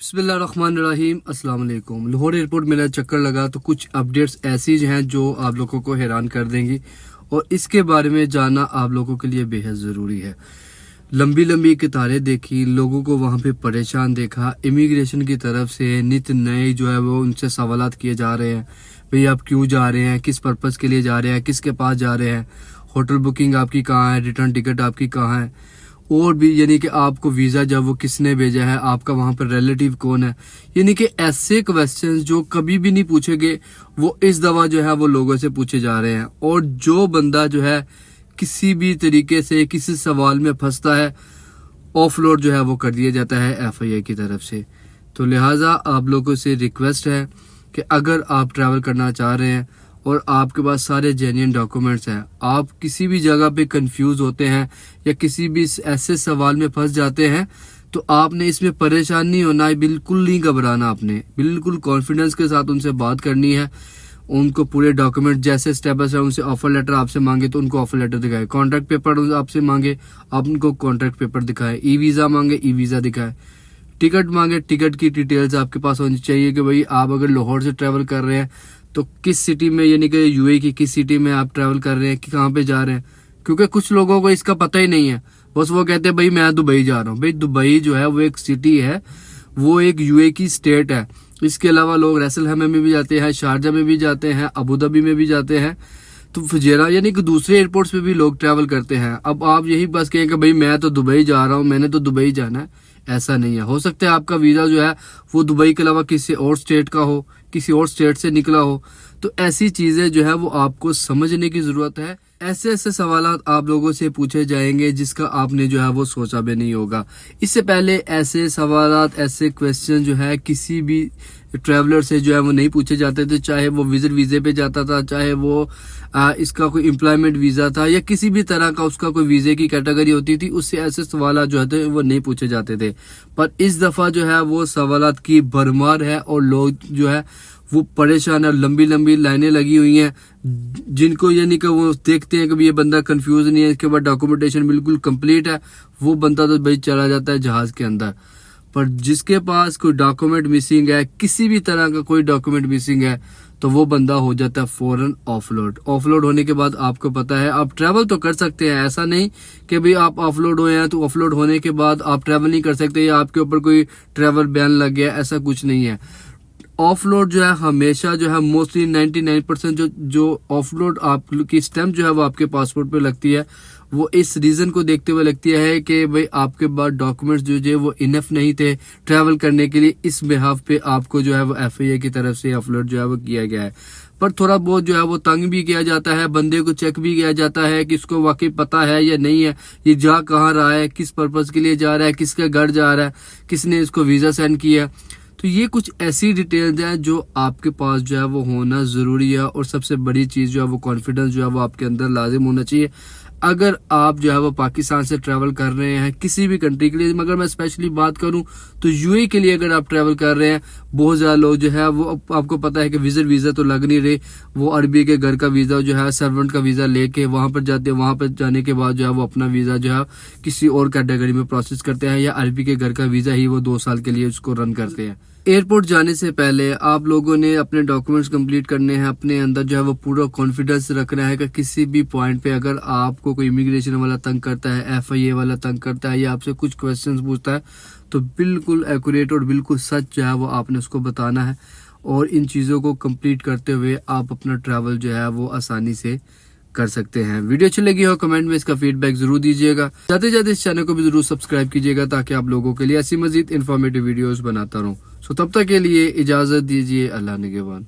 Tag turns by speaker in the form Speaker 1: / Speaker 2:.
Speaker 1: बिस्मिल्लाहिर्रहमानिर्रहीम, अस्सलाम वालेकुम। लाहौर एयरपोर्ट मेरा चक्कर लगा तो कुछ अपडेट्स ऐसी हैं जो आप लोगों को हैरान कर देंगी और इसके बारे में जानना आप लोगों के लिए बेहद ज़रूरी है। लंबी लंबी कतारें देखी, लोगों को वहाँ पे परेशान देखा, इमिग्रेशन की तरफ से नित नए जो है वो उनसे सवालात किए जा रहे हैं। भाई आप क्यों जा रहे हैं, किस पर्पज़ के लिए जा रहे हैं, किसके पास जा रहे हैं, होटल बुकिंग आपकी कहाँ है, रिटर्न टिकट आपकी कहाँ है, और भी यानी कि आपको वीज़ा जब वो किसने भेजा है, आपका वहाँ पर रिलेटिव कौन है। यानी कि ऐसे क्वेश्चंस जो कभी भी नहीं पूछे गए वो इस दफ़ा जो है वो लोगों से पूछे जा रहे हैं। और जो बंदा जो है किसी भी तरीके से किसी सवाल में फंसता है, ऑफलोड जो है वो कर दिया जाता है FIA की तरफ से। तो लिहाजा आप लोगों से रिक्वेस्ट है कि अगर आप ट्रैवल करना चाह रहे हैं और आपके पास सारे जेन्युइन डॉक्यूमेंट्स हैं, आप किसी भी जगह पे कंफ्यूज होते हैं या किसी भी ऐसे सवाल में फंस जाते हैं, तो आपने इसमें परेशान नहीं होना है, बिल्कुल नहीं घबराना। आपने बिल्कुल कॉन्फिडेंस के साथ उनसे बात करनी है, उनको पूरे डॉक्यूमेंट जैसे स्टेप बाय स्टेप, उनसे ऑफर लेटर आपसे मांगे तो उनको ऑफर लेटर दिखाए, कॉन्ट्रैक्ट पेपर आपसे मांगे आप उनको कॉन्ट्रैक्ट पेपर दिखाए, वीज़ा मांगे वीज़ा दिखाए, टिकट मांगे टिकट की डिटेल्स आपके पास होनी चाहिए कि भाई आप अगर लाहौर से ट्रैवल कर रहे हैं तो किस सिटी में, यानी कि UAE की किस सिटी में आप ट्रैवल कर रहे हैं, कि कहाँ पे जा रहे हैं। क्योंकि कुछ लोगों को इसका पता ही नहीं है, बस वो कहते हैं भाई मैं दुबई जा रहा हूँ। भाई दुबई जो है वो एक सिटी है, वो एक UAE की स्टेट है। इसके अलावा लोग रैसल हैमा में भी जाते हैं, शारजा में भी जाते हैं, अबू धाबी में भी जाते हैं, तो फुजेरा यानी कि दूसरे एयरपोर्ट्स पे भी लोग ट्रैवल करते हैं। अब आप यही बस कहें कि भाई मैं तो दुबई जा रहा हूँ, मैंने तो दुबई जाना है, ऐसा नहीं है। हो सकता है आपका वीज़ा जो है वो दुबई के अलावा किसी और स्टेट का हो, किसी और स्टेट से निकला हो। तो ऐसी चीज़ें जो है वो आपको समझने की ज़रूरत है। ऐसे ऐसे सवालात आप लोगों से पूछे जाएंगे जिसका आपने जो है वो सोचा भी नहीं होगा। इससे पहले ऐसे सवालात, ऐसे क्वेश्चन जो है किसी भी ट्रैवलर से जो है वो नहीं पूछे जाते थे, चाहे वो विजिट वीज़े पे जाता था, चाहे वो इसका कोई एम्प्लॉयमेंट वीज़ा था या किसी भी तरह का उसका कोई वीज़े की कैटेगरी होती थी, उससे ऐसे सवालात जो थे वो नहीं पूछे जाते थे। पर इस दफ़ा जो है वो सवालात की भरमार है और लोग जो है वो परेशान है, लंबी लंबी लाइनें लगी हुई हैं, जिनको यानी कि वो देखते हैं कि ये बंदा कंफ्यूज नहीं है, इसके बाद डॉक्यूमेंटेशन बिल्कुल कंप्लीट है, वो बंदा तो भाई चला जाता है जहाज के अंदर। पर जिसके पास कोई डॉक्यूमेंट मिसिंग है, किसी भी तरह का कोई डॉक्यूमेंट मिसिंग है, तो वो बंदा हो जाता है फौरन ऑफलोड। ऑफलोड होने के बाद आपको पता है आप ट्रैवल तो कर सकते हैं, ऐसा नहीं कि भाई आप ऑफलोड हुए हैं तो ऑफलोड होने के बाद आप ट्रैवल नहीं कर सकते या आपके ऊपर कोई ट्रैवल बैन लग गया, ऐसा कुछ नहीं है। ऑफलोड जो है हमेशा जो है मोस्टली 99% जो ऑफलोड आपकी स्टैंप जो है वो आपके पासपोर्ट पे लगती है, वो इस रीजन को देखते हुए लगती है कि भाई आपके पास डॉक्यूमेंट्स जो है वो इनफ नहीं थे ट्रैवल करने के लिए। इस बिहाफ पे आपको जो है वो FIA की तरफ से ऑफलोड जो है वो किया गया है। पर थोड़ा बहुत जो है वो तंग भी किया जाता है, बंदे को चेक भी किया जाता है कि इसको वाकई पता है या नहीं है, ये जा कहाँ रहा है, किस पर्पज के लिए जा रहा है, किसके घर जा रहा है, किसने इसको वीजा सेंड किया। तो ये कुछ ऐसी डिटेल्स हैं जो आपके पास जो है वो होना ज़रूरी है। और सबसे बड़ी चीज़ जो है वो कॉन्फिडेंस जो है वो आपके अंदर लाजिम होना चाहिए। अगर आप जो है वो पाकिस्तान से ट्रैवल कर रहे हैं किसी भी कंट्री के लिए, मगर मैं स्पेशली बात करूं तो UAE के लिए अगर आप ट्रैवल कर रहे हैं, बहुत ज़्यादा लोग जो है वो आपको पता है कि विजिट वीज़ा तो लग नहीं रहे, वो अरबी के घर का वीज़ा जो है सर्वेंट का वीज़ा लेके वहाँ पर जाते हैं, वहाँ पर जाने के बाद जो है वो अपना वीज़ा जो है किसी और कैटेगरी में प्रोसेस करते हैं, या अरबी के घर का वीज़ा ही वो 2 साल के लिए उसको रन करते हैं। एयरपोर्ट जाने से पहले आप लोगों ने अपने डॉक्यूमेंट्स कंप्लीट करने हैं, अपने अंदर जो है वो पूरा कॉन्फिडेंस रखना है कि किसी भी पॉइंट पे अगर आपको कोई इमिग्रेशन वाला तंग करता है, FIA वाला तंग करता है या आपसे कुछ क्वेश्चंस पूछता है, तो बिल्कुल एक्यूरेट और बिल्कुल सच जो है वो आपने उसको बताना है। और इन चीज़ों को कंप्लीट करते हुए आप अपना ट्रैवल जो है वो आसानी से कर सकते हैं। वीडियो अच्छी लगी हो कमेंट में इसका फीडबैक जरूर दीजिएगा, जाते जाते इस चैनल को भी जरूर सब्सक्राइब कीजिएगा ताकि आप लोगों के लिए ऐसी मजीद इन्फॉर्मेटिव वीडियोस बनाता रहूं। सो तब तक के लिए इजाजत दीजिए, अल्लाह निगहबान।